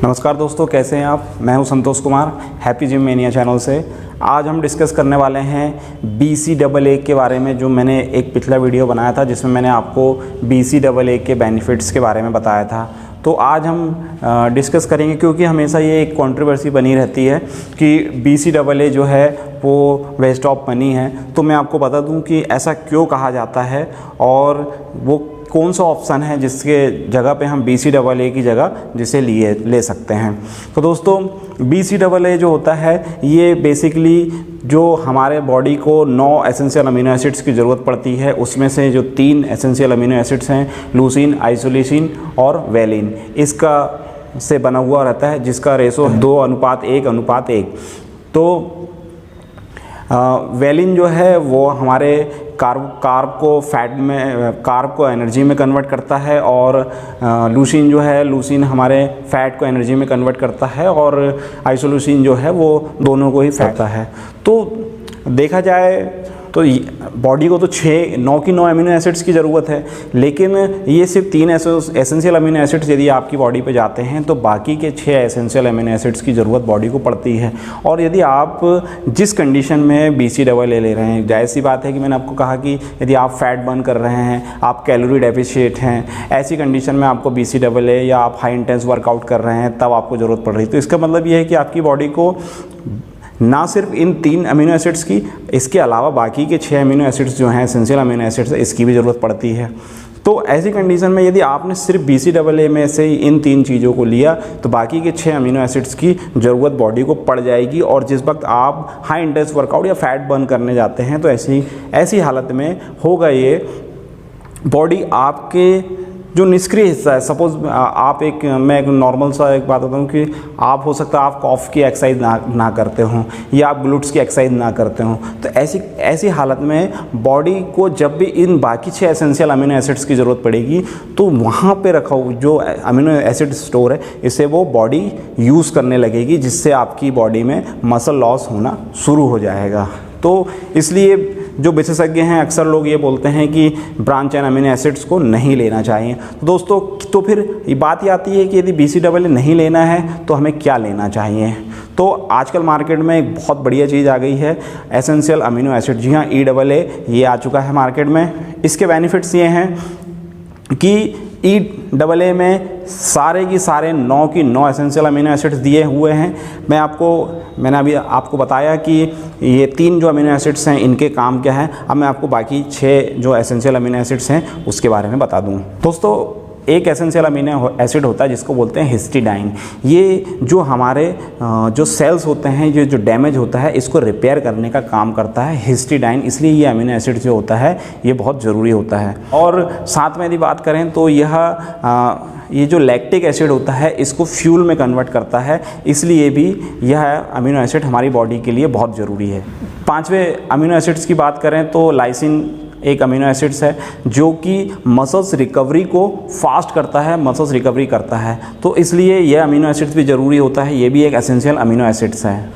नमस्कार दोस्तों, कैसे हैं आप। मैं हूं Santosh Kumar, happy gym mania channel से। आज हम डिस्कस करने वाले हैं BCAA के बारे में। जो मैंने एक पिछला वीडियो बनाया था जिसमें मैंने आपको BCAA के बेनिफिट्स के बारे में बताया था, तो आज हम डिस्कस करेंगे, क्योंकि हमेशा ये एक कंट्रोवर्सी बनी रहती है कि BCAA जो है वो वेस्ट ऑफ मनी है। तो मैं आपको बता दूं कि ऐसा क्यों कहा जाता है और वो कौन सा ऑप्शन है जिसके जगह पे हम BCAA की जगह जिसे ले सकते हैं। तो दोस्तों, BCAA जो होता है ये बेसिकली जो हमारे बॉडी को 9 एसेंशियल अमीनो एसिड्स की ज़रूरत पड़ती है, उसमें से जो 3 एसेंशियल अमीनो एसिड्स हैं, लूसीन, आइसोल्यूसिन और वेलिन, इसका से बना हुआ रहता है, जिसका रेशो 2:1:1। तो वेलिन जो है वो हमारे कार्ब को एनर्जी में कन्वर्ट करता है, और लूसीन हमारे फैट को एनर्जी में कन्वर्ट करता है, और आइसोल्यूसिन जो है वो दोनों को ही फैट है। तो देखा जाए तो बॉडी को तो 9 अमीनो एसिड्स की ज़रूरत है, लेकिन ये सिर्फ 3 एसेंशियल अमीनो एसिड्स यदि आपकी बॉडी पे जाते हैं तो बाकी के 6 एसेंशियल अमीनो एसिड्स की ज़रूरत बॉडी को पड़ती है। और यदि आप जिस कंडीशन में BCAA ले रहे हैं, जाहिर सी बात है कि मैंने आपको कहा कि यदि आप फैट बर्न कर रहे हैं, आप कैलोरी डेफिशिएट हैं, ऐसी कंडीशन में आपको BCAA, या आप हाई इंटेंस वर्कआउट कर रहे हैं तब आपको ज़रूरत पड़ रही है। तो इसका मतलब ये है कि आपकी बॉडी को ना सिर्फ इन 3 अमीनो एसिड्स की, इसके अलावा बाकी के 6 अमीनो एसिड्स जो हैं एसेंशियल अमीनो एसिड्स, इसकी भी ज़रूरत पड़ती है। तो ऐसी कंडीशन में यदि आपने सिर्फ BCAA में से इन 3 चीज़ों को लिया तो बाकी के 6 अमीनो एसिड्स की ज़रूरत बॉडी को पड़ जाएगी। और जिस वक्त आप हाई इंटेंस वर्कआउट या फैट बर्न करने जाते हैं तो ऐसी हालत में होगा ये, बॉडी आपके जो निष्क्रिय हिस्सा है, सपोज मैं एक नॉर्मल सा एक बात बताऊँ कि आप हो सकता है आप कॉफ की एक्सरसाइज ना करते हों, या आप ग्लूट्स की एक्सरसाइज ना करते हों, तो ऐसी हालत में बॉडी को जब भी इन बाकी 6 एसेंशियल अमीनो एसिड्स की ज़रूरत पड़ेगी तो वहाँ पे रखा हुआ जो अमीनो एसिड स्टोर है, इसे वो बॉडी यूज़ करने लगेगी, जिससे आपकी बॉडी में मसल लॉस होना शुरू हो जाएगा। तो इसलिए जो विशेषज्ञ हैं अक्सर लोग ये बोलते हैं कि ब्रांच चेन अमीनो एसिड्स को नहीं लेना चाहिए। तो दोस्तों, तो फिर ये बात ही आती है कि यदि BCAA नहीं लेना है तो हमें क्या लेना चाहिए। तो आजकल मार्केट में एक बहुत बढ़िया चीज़ आ गई है, एसेंशियल अमीनो एसिड। जी हाँ, EAA ये आ चुका है मार्केट में। इसके बेनिफिट्स ये हैं कि EAA में सारे की सारे 9 एसेंशियल अमीनो एसिड्स दिए हुए हैं। मैंने अभी आपको बताया कि ये 3 जो अमीनो एसिड्स हैं इनके काम क्या है। अब मैं आपको बाकी 6 जो एसेंशियल अमीनो एसिड्स हैं उसके बारे में बता दूं। दोस्तों, एक एसेंशियल अमीनो एसिड होता है जिसको बोलते हैं हिस्टिडाइन। ये जो हमारे जो सेल्स होते हैं, ये जो डैमेज होता है, इसको रिपेयर करने का काम करता है हिस्टिडाइन। इसलिए ये अमीनो एसिड जो होता है ये बहुत ज़रूरी होता है। और साथ में यदि बात करें तो ये जो लैक्टिक एसिड होता है इसको फ्यूल में कन्वर्ट करता है, इसलिए भी यह अमीनो एसिड हमारी बॉडी के लिए बहुत ज़रूरी है। 5वें अमीनो एसिड्स की बात करें तो लाइसिन एक अमीनो एसिड्स है जो कि मसल्स रिकवरी को फास्ट करता है, मसल्स रिकवरी करता है। तो इसलिए यह अमीनो एसिड्स भी ज़रूरी होता है, ये भी एक एसेंशियल अमीनो एसिड्स है।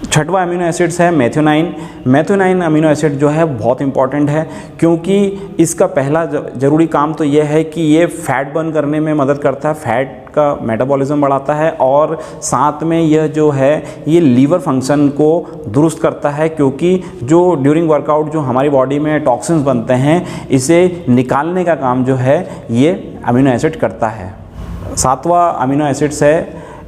6वां अमीनो एसिड्स है मेथियोनाइन अमीनो एसिड जो है बहुत इंपॉर्टेंट है, क्योंकि इसका पहला ज़रूरी काम तो यह है कि ये फैट बर्न करने में मदद करता है, फैट का मेटाबॉलिज्म बढ़ाता है, और साथ में यह जो है ये लीवर फंक्शन को दुरुस्त करता है, क्योंकि जो ड्यूरिंग वर्कआउट जो हमारी बॉडी में टॉक्सिन्स बनते हैं इसे निकालने का काम जो है ये अमीनो एसिड करता है। 7वां अमीनो एसिड्स है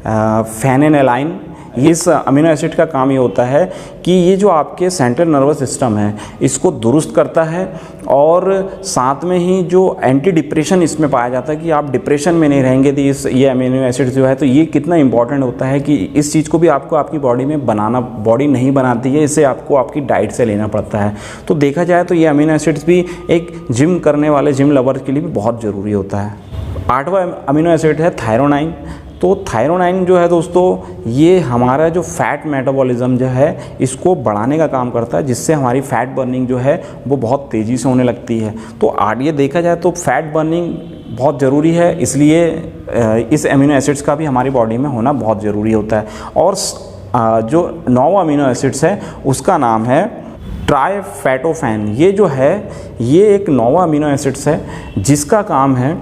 फेनिलएलाइन। इस अमीनो एसिड का काम ये होता है कि ये जो आपके सेंट्रल नर्वस सिस्टम है इसको दुरुस्त करता है, और साथ में ही जो एंटी डिप्रेशन इसमें पाया जाता है कि आप डिप्रेशन में नहीं रहेंगे। तो ये अमीनो एसिड जो है, तो ये कितना इंपॉर्टेंट होता है कि इस चीज़ को भी आपको आपकी बॉडी में बॉडी नहीं बनाती है, इसे आपको आपकी डाइट से लेना पड़ता है। तो देखा जाए तो ये अमीनो एसिड्स भी एक जिम करने वाले जिम लवर के लिए भी बहुत ज़रूरी होता है। 8वां अमीनो एसिड है थायरोनाइन। तो थायरोनाइन जो है दोस्तों, ये हमारा जो फैट मेटाबॉलिज्म जो है इसको बढ़ाने का काम करता है, जिससे हमारी फैट बर्निंग जो है वो बहुत तेज़ी से होने लगती है। तो ये देखा जाए तो फैट बर्निंग बहुत ज़रूरी है, इसलिए इस अमीनो एसिड्स का भी हमारी बॉडी में होना बहुत ज़रूरी होता है। और जो 9वां अमीनो एसिड्स है उसका नाम है ट्राइफेटोफैन। ये जो है ये एक 9वां अमीनो एसिड्स है जिसका काम है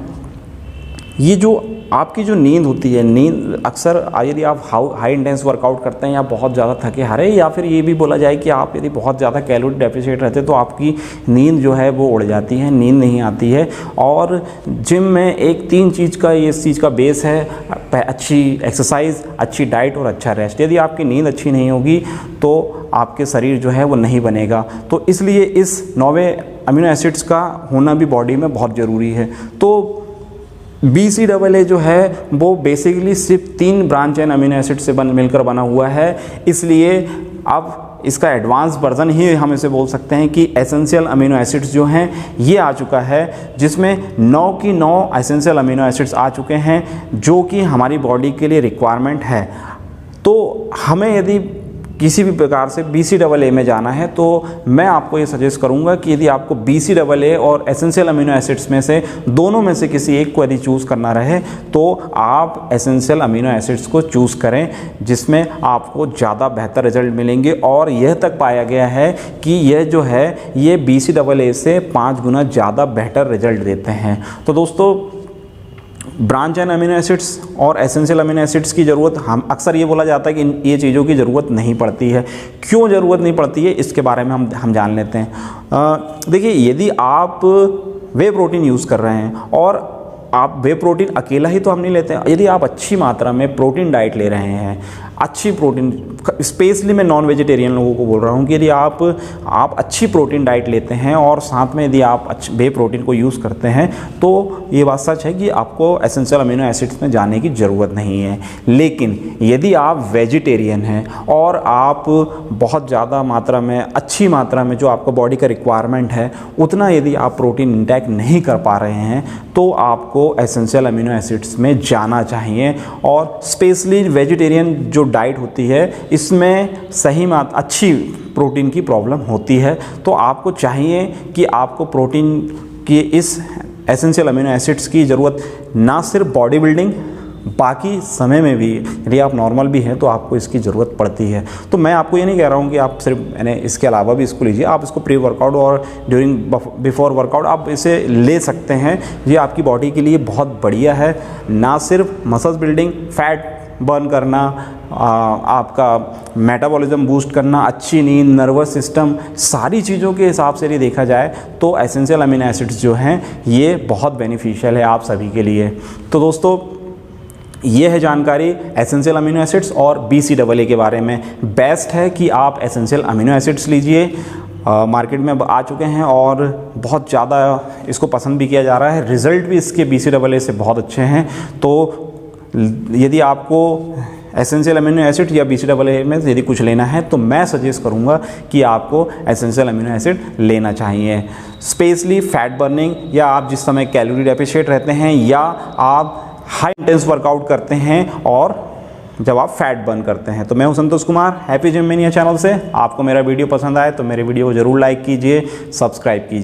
ये जो आपकी जो नींद होती है, नींद अक्सर यदि आप हाई इंटेंस वर्कआउट करते हैं या बहुत ज़्यादा थके हारे, या फिर ये भी बोला जाए कि आप यदि बहुत ज़्यादा कैलोरी डेफिशिएट रहते हैं तो आपकी नींद जो है वो उड़ जाती है, नींद नहीं आती है। और जिम में एक 3 चीज़ का इस चीज़ का बेस है, अच्छी एक्सरसाइज, अच्छी डाइट और अच्छा रेस्ट। यदि आपकी नींद अच्छी नहीं होगी तो आपके शरीर जो है वो नहीं बनेगा। तो इसलिए इस 9वें अमीनो एसिड्स का होना भी बॉडी में बहुत ज़रूरी है। तो BCAA जो है वो बेसिकली सिर्फ 3 ब्रांच चेन अमीनो एसिड से मिलकर बना हुआ है, इसलिए अब इसका एडवांस वर्जन ही हम इसे बोल सकते हैं कि एसेंशियल अमीनो एसिड्स जो हैं ये आ चुका है, जिसमें 9 की 9 एसेंशियल अमीनो एसिड्स आ चुके हैं जो कि हमारी बॉडी के लिए रिक्वायरमेंट है। तो हमें यदि किसी भी प्रकार से BCAA में जाना है तो मैं आपको ये सजेस्ट करूंगा कि यदि आपको BCAA और एसेंशियल अमीनो एसिड्स में से दोनों में से किसी एक को यदि चूज़ करना रहे तो आप एसेंशियल अमीनो एसिड्स को चूज़ करें, जिसमें आपको ज़्यादा बेहतर रिजल्ट मिलेंगे। और यह तक पाया गया है कि यह जो है ये BCAA से 5 गुना ज़्यादा बेहतर रिजल्ट देते हैं। तो दोस्तों, ब्रांच एंड अमीनो एसिड्स और एसेंशियल अमीनो एसिड्स की ज़रूरत, हम अक्सर ये बोला जाता है कि ये चीज़ों की ज़रूरत नहीं पड़ती है। क्यों ज़रूरत नहीं पड़ती है इसके बारे में हम जान लेते हैं। देखिए, यदि आप वे प्रोटीन यूज़ कर रहे हैं, और आप वे प्रोटीन अकेला ही तो हम नहीं लेते हैं, यदि आप अच्छी मात्रा में प्रोटीन डाइट ले रहे हैं, अच्छी प्रोटीन, स्पेशली मैं नॉन वेजिटेरियन लोगों को बोल रहा हूँ कि यदि आप अच्छी प्रोटीन डाइट लेते हैं और साथ में यदि आप वे प्रोटीन को यूज़ करते हैं तो ये बात सच है कि आपको एसेंशियल अमीनो एसिड्स में जाने की ज़रूरत नहीं है। लेकिन यदि आप वेजिटेरियन हैं और आप बहुत ज़्यादा मात्रा में, अच्छी मात्रा में जो आपको बॉडी का रिक्वायरमेंट है उतना यदि आप प्रोटीन इंटेक नहीं कर पा रहे हैं तो आपको एसेंशियल अमीनो एसिड्स में जाना चाहिए। और स्पेशली वेजिटेरियन जो डाइट होती है इसमें अच्छी प्रोटीन की प्रॉब्लम होती है, तो आपको चाहिए कि आपको प्रोटीन की इस एसेंशियल अमीनो एसिड्स की ज़रूरत ना सिर्फ बॉडी बिल्डिंग, बाकी समय में भी यदि आप नॉर्मल भी हैं तो आपको इसकी ज़रूरत पड़ती है। तो मैं आपको ये नहीं कह रहा हूँ कि आप सिर्फ इसके अलावा भी इसको लीजिए, आप इसको प्री वर्कआउट और बिफोर वर्कआउट आप इसे ले सकते हैं। ये आपकी बॉडी के लिए बहुत बढ़िया है, ना सिर्फ मसल्स बिल्डिंग, फैट बर्न करना, आपका मेटाबॉलिज्म बूस्ट करना, अच्छी नींद, नर्वस सिस्टम, सारी चीज़ों के हिसाब से यदि देखा जाए तो एसेंशियल अमीनो एसिड्स जो हैं ये बहुत बेनिफिशियल है आप सभी के लिए। तो दोस्तों, ये है जानकारी एसेंशियल अमीनो एसिड्स और BCAA के बारे में। बेस्ट है कि आप एसेंशियल अमीनो एसिड्स लीजिए, मार्केट में अब आ चुके हैं और बहुत ज़्यादा इसको पसंद भी किया जा रहा है, रिज़ल्ट भी इसके BCAA से बहुत अच्छे हैं। तो यदि आपको एसेंशियल अमीनो एसिड या BCAA में यदि कुछ लेना है तो मैं सजेस्ट करूंगा कि आपको एसेंशियल अमीनो एसिड लेना चाहिए। स्पेशली फैट बर्निंग, या आप जिस समय कैलोरी डेफिशिएट रहते हैं, या आप हाई इंटेंस वर्कआउट करते हैं और जब आप फैट बर्न करते हैं। तो मैं हूं Santosh Kumar, happy gym mania channel से। आपको मेरा वीडियो पसंद आए तो मेरे वीडियो को ज़रूर लाइक कीजिए, सब्सक्राइब कीजिए।